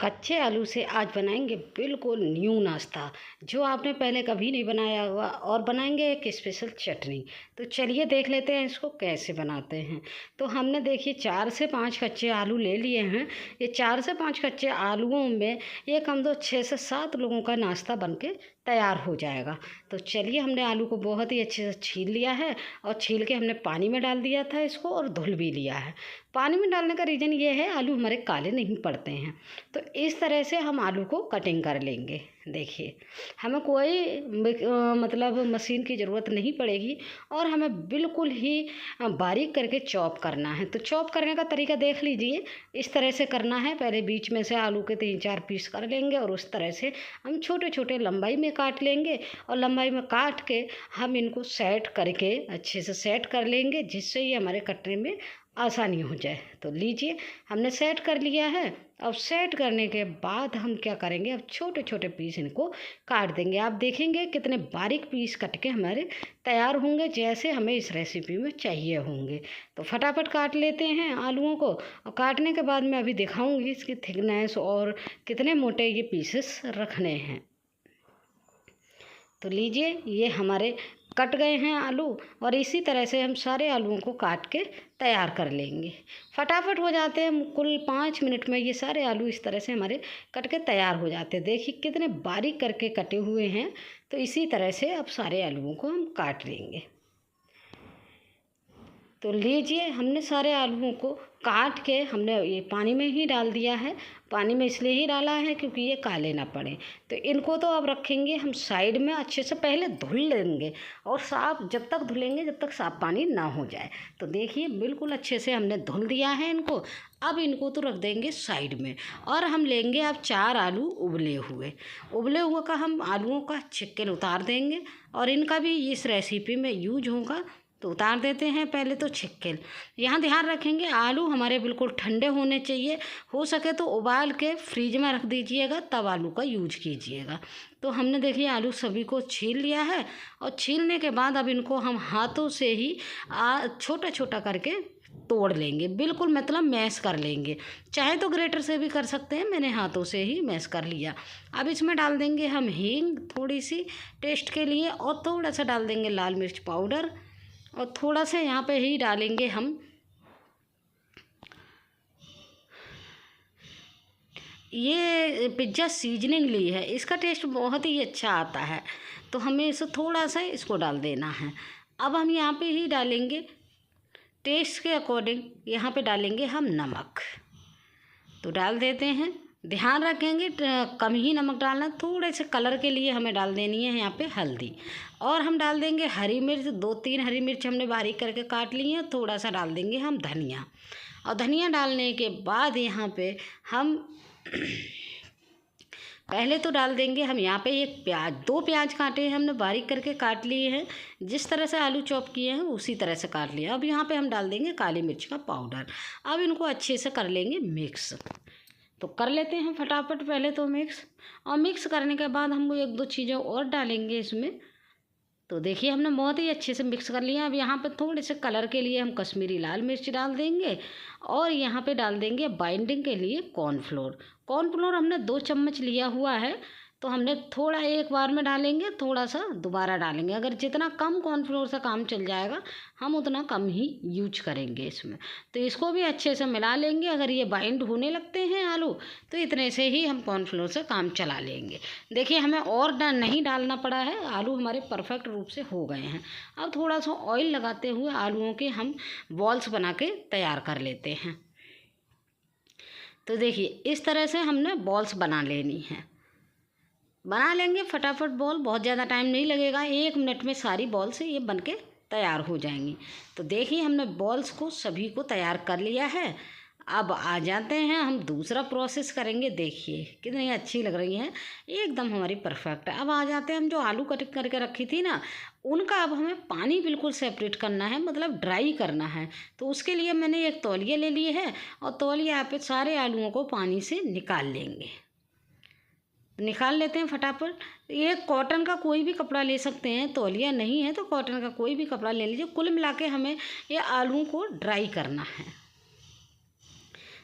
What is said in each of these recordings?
कच्चे आलू से आज बनाएंगे बिल्कुल न्यू नाश्ता जो आपने पहले कभी नहीं बनाया हुआ और बनाएंगे एक स्पेशल चटनी। तो चलिए देख लेते हैं इसको कैसे बनाते हैं। तो हमने देखिए 4 से 5 कच्चे आलू ले लिए हैं। ये 4 से 5 कच्चे आलूओं में ये कम दो 6 से 7 लोगों का नाश्ता बनके तैयार हो जाएगा। तो चलिए हमने आलू को बहुत ही अच्छे से छील लिया है और छील के हमने पानी में डाल दिया था इसको और धुल भी लिया है। पानी में डालने का रीज़न ये है आलू हमारे काले नहीं पड़ते हैं। तो इस तरह से हम आलू को कटिंग कर लेंगे। देखिए हमें कोई मतलब मशीन की ज़रूरत नहीं पड़ेगी और हमें बिल्कुल ही बारीक करके चॉप करना है। तो चॉप करने का तरीका देख लीजिए, इस तरह से करना है। पहले बीच में से आलू के 3-4 पीस कर लेंगे और उस तरह से हम छोटे छोटे लंबाई में काट लेंगे और लंबाई में काट के हम इनको सेट करके अच्छे से सेट कर लेंगे जिससे ये हमारे कटने में आसानी हो जाए। तो लीजिए हमने सेट कर लिया है। अब सेट करने के बाद हम क्या करेंगे, अब छोटे छोटे पीस इनको काट देंगे। आप देखेंगे कितने बारीक पीस कट के हमारे तैयार होंगे जैसे हमें इस रेसिपी में चाहिए होंगे। तो फटाफट काट लेते हैं आलूओं को और काटने के बाद मैं अभी दिखाऊंगी इसकी थिकनेस और कितने मोटे ये पीसेस रखने हैं। तो लीजिए ये हमारे कट गए हैं आलू और इसी तरह से हम सारे आलूओं को काट के तैयार कर लेंगे। फटाफट हो जाते हैं, कुल 5 मिनट में ये सारे आलू इस तरह से हमारे कट के तैयार हो जाते हैं। देखिए कितने बारीक करके कटे हुए हैं। तो इसी तरह से अब सारे आलूओं को हम काट लेंगे। तो लीजिए हमने सारे आलूओं को काट के हमने ये पानी में ही डाल दिया है। पानी में इसलिए ही डाला है क्योंकि ये काले ना पड़े। तो इनको तो अब रखेंगे हम साइड में, अच्छे से पहले धुल लेंगे और साफ जब तक धुलेंगे जब तक साफ पानी ना हो जाए। तो देखिए बिल्कुल अच्छे से हमने धुल दिया है इनको। अब इनको तो रख देंगे साइड में और हम लेंगे अब 4 आलू उबले हुए का हम आलूओं का छिक्कल उतार देंगे और इनका भी इस रेसिपी में यूज होगा। तो उतार देते हैं पहले तो छिक्कल। यहाँ ध्यान रखेंगे आलू हमारे बिल्कुल ठंडे होने चाहिए, हो सके तो उबाल के फ्रीज में रख दीजिएगा तब आलू का यूज कीजिएगा। तो हमने देखिए आलू सभी को छील लिया है और छीलने के बाद अब इनको हम हाथों से ही छोटा छोटा करके तोड़ लेंगे, बिल्कुल मतलब मैश कर लेंगे। चाहे तो ग्रेटर से भी कर सकते हैं, मैंने हाथों से ही मैश कर लिया। अब इसमें डाल देंगे हम हींग थोड़ी सी टेस्ट के लिए और थोड़ा सा डाल देंगे लाल मिर्च पाउडर और थोड़ा सा यहाँ पे ही डालेंगे हम ये पिज्ज़ा सीजनिंग ली है, इसका टेस्ट बहुत ही अच्छा आता है। तो हमें इसे थोड़ा सा इसको डाल देना है। अब हम यहाँ पे ही डालेंगे टेस्ट के अकॉर्डिंग, यहाँ पे डालेंगे हम नमक। तो डाल देते हैं, ध्यान रखेंगे कम ही नमक डालना। थोड़े से कलर के लिए हमें डाल देनी है यहाँ पे हल्दी और हम डाल देंगे हरी मिर्च। 2-3 हरी मिर्च हमने बारीक करके काट ली है। थोड़ा सा डाल देंगे हम धनिया और धनिया डालने के बाद यहाँ पे हम पहले तो डाल देंगे हम यहाँ पे एक प्याज, 2 प्याज काटे हैं हमने बारीक करके काट लिए हैं। जिस तरह से आलू चॉप किए हैं उसी तरह से काट लिया। अब यहाँ पे हम डाल देंगे काली मिर्च का पाउडर। अब इनको अच्छे से कर लेंगे मिक्स। तो कर लेते हैं फटाफट पहले तो मिक्स, और मिक्स करने के बाद हम 1-2 चीज़ें और डालेंगे इसमें। तो देखिए हमने बहुत ही अच्छे से मिक्स कर लिया। अब यहाँ पे थोड़े से कलर के लिए हम कश्मीरी लाल मिर्च डाल देंगे और यहाँ पे डाल देंगे बाइंडिंग के लिए कॉर्नफ्लोर। कॉर्नफ्लोर हमने 2 चम्मच लिया हुआ है। तो हमने थोड़ा एक बार में डालेंगे, थोड़ा सा दोबारा डालेंगे। अगर जितना कम कॉर्नफ्लोर से काम चल जाएगा हम उतना कम ही यूज करेंगे इसमें। तो इसको भी अच्छे से मिला लेंगे। अगर ये बाइंड होने लगते हैं आलू तो इतने से ही हम कॉर्नफ्लोर से काम चला लेंगे। देखिए हमें और नहीं डालना पड़ा है, आलू हमारे परफेक्ट रूप से हो गए हैं। अब थोड़ा सा ऑयल लगाते हुए आलूओं के हम बॉल्स बना के तैयार कर लेते हैं। तो देखिए इस तरह से हमने बॉल्स बना लेनी है, बना लेंगे फटाफट बॉल। बहुत ज़्यादा टाइम नहीं लगेगा, 1 मिनट में सारी बॉल से ये बन के तैयार हो जाएंगी। तो देखिए हमने बॉल्स को सभी को तैयार कर लिया है। अब आ जाते हैं हम दूसरा प्रोसेस करेंगे। देखिए कितनी अच्छी लग रही हैं, एकदम हमारी परफेक्ट है। अब आ जाते हैं हम जो आलू कट करके रखी थी ना उनका, अब हमें पानी बिल्कुल सेपरेट करना है, मतलब ड्राई करना है। तो उसके लिए मैंने एक तौलिया ले ली है और तौलिया पे सारे आलूओं को पानी से निकाल लेंगे। निकाल लेते हैं फटाफट। ये कॉटन का कोई भी कपड़ा ले सकते हैं, तौलिया नहीं है तो कॉटन का कोई भी कपड़ा ले लीजिए। कुल मिला के हमें ये आलू को ड्राई करना है।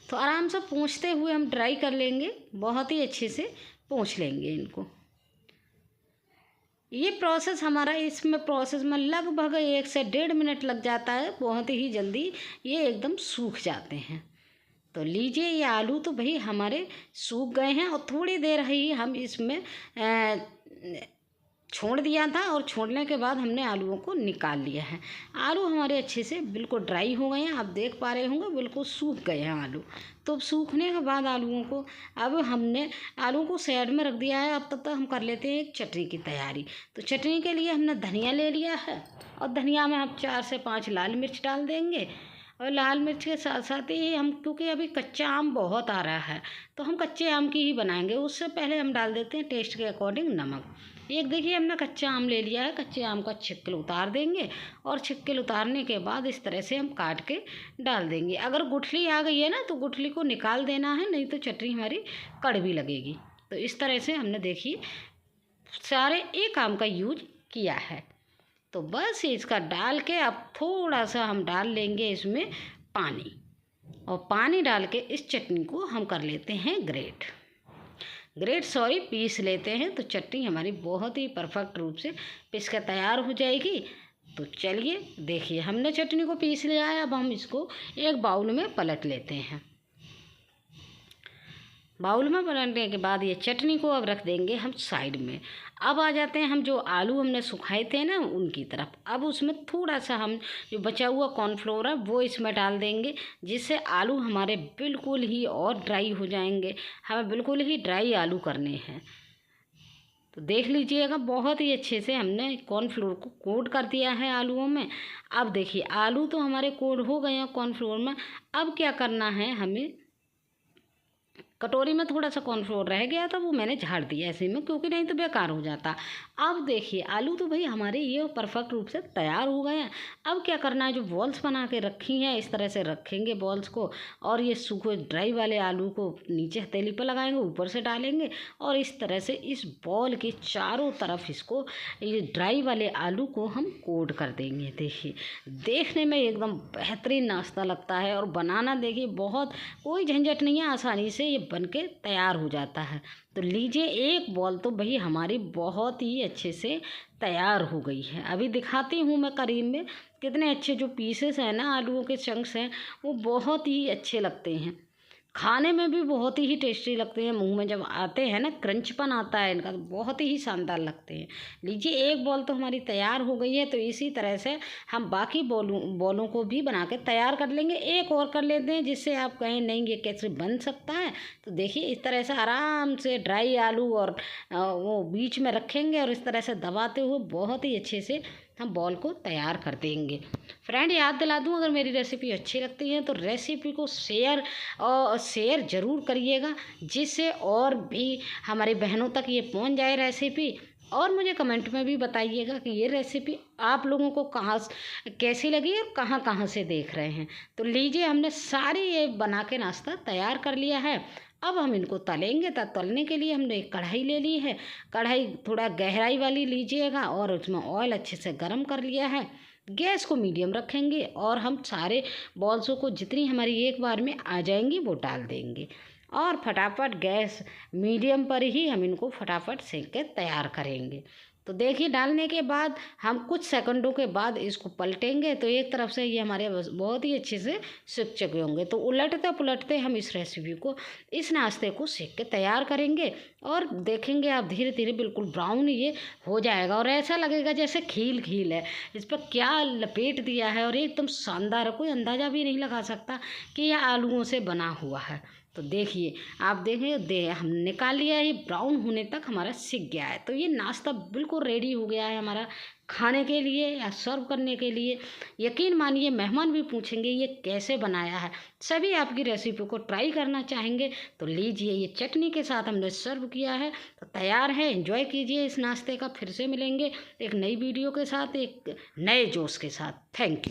तो आराम से पोंछते हुए हम ड्राई कर लेंगे, बहुत ही अच्छे से पोंछ लेंगे इनको। ये प्रोसेस हमारा इसमें प्रोसेस में लगभग 1 से 1.5 मिनट लग जाता है, बहुत ही जल्दी ये एकदम सूख जाते हैं। तो लीजिए ये आलू तो भाई हमारे सूख गए हैं और थोड़ी देर ही हम इसमें छोड़ दिया था और छोड़ने के बाद हमने आलूओं को निकाल लिया है। आलू हमारे अच्छे से बिल्कुल ड्राई हो गए हैं, आप देख पा रहे होंगे बिल्कुल सूख गए हैं आलू। तो सूखने के बाद आलूओं को अब हमने आलू को साइड में रख दिया है। अब तब तक हम कर लेते हैं एक चटनी की तैयारी। तो चटनी के लिए हमने धनिया ले लिया है और धनिया में हम 4 से 5 लाल मिर्च डाल देंगे। और लाल मिर्च के साथ साथ ही हम, क्योंकि अभी कच्चा आम बहुत आ रहा है तो हम कच्चे आम की ही बनाएंगे। उससे पहले हम डाल देते हैं टेस्ट के अकॉर्डिंग नमक। एक देखिए हमने कच्चा आम ले लिया है, कच्चे आम का छिक्कल उतार देंगे और छिक्कल उतारने के बाद इस तरह से हम काट के डाल देंगे। अगर गुठली आ गई है ना तो गुठली को निकाल देना है, नहीं तो चटनी हमारी कड़वी लगेगी। तो इस तरह से हमने देखिए सारे एक आम का यूज किया है। तो बस इसका डाल के अब थोड़ा सा हम डाल लेंगे इसमें पानी, और पानी डाल के इस चटनी को हम कर लेते हैं पीस लेते हैं। तो चटनी हमारी बहुत ही परफेक्ट रूप से पीस कर तैयार हो जाएगी। तो चलिए देखिए हमने चटनी को पीस लिया है। अब हम इसको एक बाउल में पलट लेते हैं। बाउल में पलटने के बाद ये चटनी को अब रख देंगे हम साइड में। अब आ जाते हैं हम जो आलू हमने सुखाए थे ना उनकी तरफ। अब उसमें थोड़ा सा हम जो बचा हुआ कॉर्नफ्लोर है वो इसमें डाल देंगे, जिससे आलू हमारे बिल्कुल ही और ड्राई हो जाएंगे। हमें बिल्कुल ही ड्राई आलू करने हैं। तो देख लीजिएगा बहुत ही अच्छे से हमने कॉर्नफ्लोर को कोट कर दिया है आलूओं में। अब देखिए आलू तो हमारे कोट हो गए हैं कॉर्नफ्लोर में। अब क्या करना है, हमें कटोरी में थोड़ा सा कॉर्नफ्लोर रह गया था वो मैंने झाड़ दिया ऐसे में, क्योंकि नहीं तो बेकार हो जाता। अब देखिए आलू तो भाई हमारे ये परफेक्ट रूप से तैयार हो गए हैं। अब क्या करना है, जो बॉल्स बना के रखी हैं इस तरह से रखेंगे बॉल्स को, और ये सूखे ड्राई वाले आलू को नीचे हथेली पर लगाएंगे, ऊपर से डालेंगे और इस तरह से इस बॉल के चारों तरफ इसको ये ड्राई वाले आलू को हम कोट कर देंगे। देखिए देखने में एकदम बेहतरीन नाश्ता लगता है और बनाना देखिए बहुत कोई झंझट नहीं है, आसानी से ये बन के तैयार हो जाता है। तो लीजिए एक बॉल तो भाई हमारी बहुत ही अच्छे से तैयार हो गई है। अभी दिखाती हूँ मैं करीब में, कितने अच्छे जो पीसेस हैं ना आलूओं के चंक्स हैं वो बहुत ही अच्छे लगते हैं, खाने में भी बहुत ही टेस्टी लगते हैं। मुंह में जब आते हैं ना क्रंचपन आता है इनका, तो बहुत ही शानदार लगते हैं। लीजिए एक बॉल तो हमारी तैयार हो गई है। तो इसी तरह से हम बाकी बॉलों को भी बना के तैयार कर लेंगे। एक और कर लेते हैं जिससे आप कहें नहीं ये कैसे बन सकता है। तो देखिए इस तरह से आराम से ड्राई आलू और वो बीच में रखेंगे और इस तरह से दबाते हुए बहुत ही अच्छे से हम बॉल को तैयार कर देंगे। फ्रेंड याद दिला दूँ, अगर मेरी रेसिपी अच्छी लगती है तो रेसिपी को शेयर ज़रूर करिएगा, जिससे और भी हमारी बहनों तक ये पहुंच जाए रेसिपी। और मुझे कमेंट में भी बताइएगा कि ये रेसिपी आप लोगों को कैसी लगी और कहाँ कहाँ से देख रहे हैं। तो लीजिए हमने सारी ये बना के नाश्ता तैयार कर लिया है। अब हम इनको तलेंगे। तो तलने के लिए हमने एक कढ़ाई ले ली है। कढ़ाई थोड़ा गहराई वाली लीजिएगा और उसमें ऑयल अच्छे से गर्म कर लिया है। गैस को मीडियम रखेंगे और हम सारे बॉल्सों को जितनी हमारी एक बार में आ जाएंगी वो डाल देंगे और फटाफट गैस मीडियम पर ही हम इनको फटाफट सेक के तैयार करेंगे। तो देखिए डालने के बाद हम कुछ सेकंडों के बाद इसको पलटेंगे तो एक तरफ से ये हमारे बहुत ही अच्छे से सिक चुके होंगे। तो उलटते पुलटते हम इस रेसिपी को, इस नाश्ते को सेक के तैयार करेंगे और देखेंगे आप धीरे धीरे बिल्कुल ब्राउन ये हो जाएगा और ऐसा लगेगा जैसे खील खील है। इस पर क्या लपेट दिया है और एकदम शानदार है, कोई अंदाज़ा भी नहीं लगा सकता कि यह आलूओं से बना हुआ है। तो देखिए आप देखें हम निकाल लिया, ये ब्राउन होने तक हमारा सिक गया है। तो ये नाश्ता बिल्कुल रेडी हो गया है हमारा खाने के लिए या सर्व करने के लिए। यकीन मानिए मेहमान भी पूछेंगे ये कैसे बनाया है। सभी आपकी रेसिपी को ट्राई करना चाहेंगे। तो लीजिए ये चटनी के साथ हमने सर्व किया है, तो तैयार है। एंजॉय कीजिए इस नाश्ते का। फिर से मिलेंगे एक नई वीडियो के साथ, एक नए जोश के साथ। Thank you.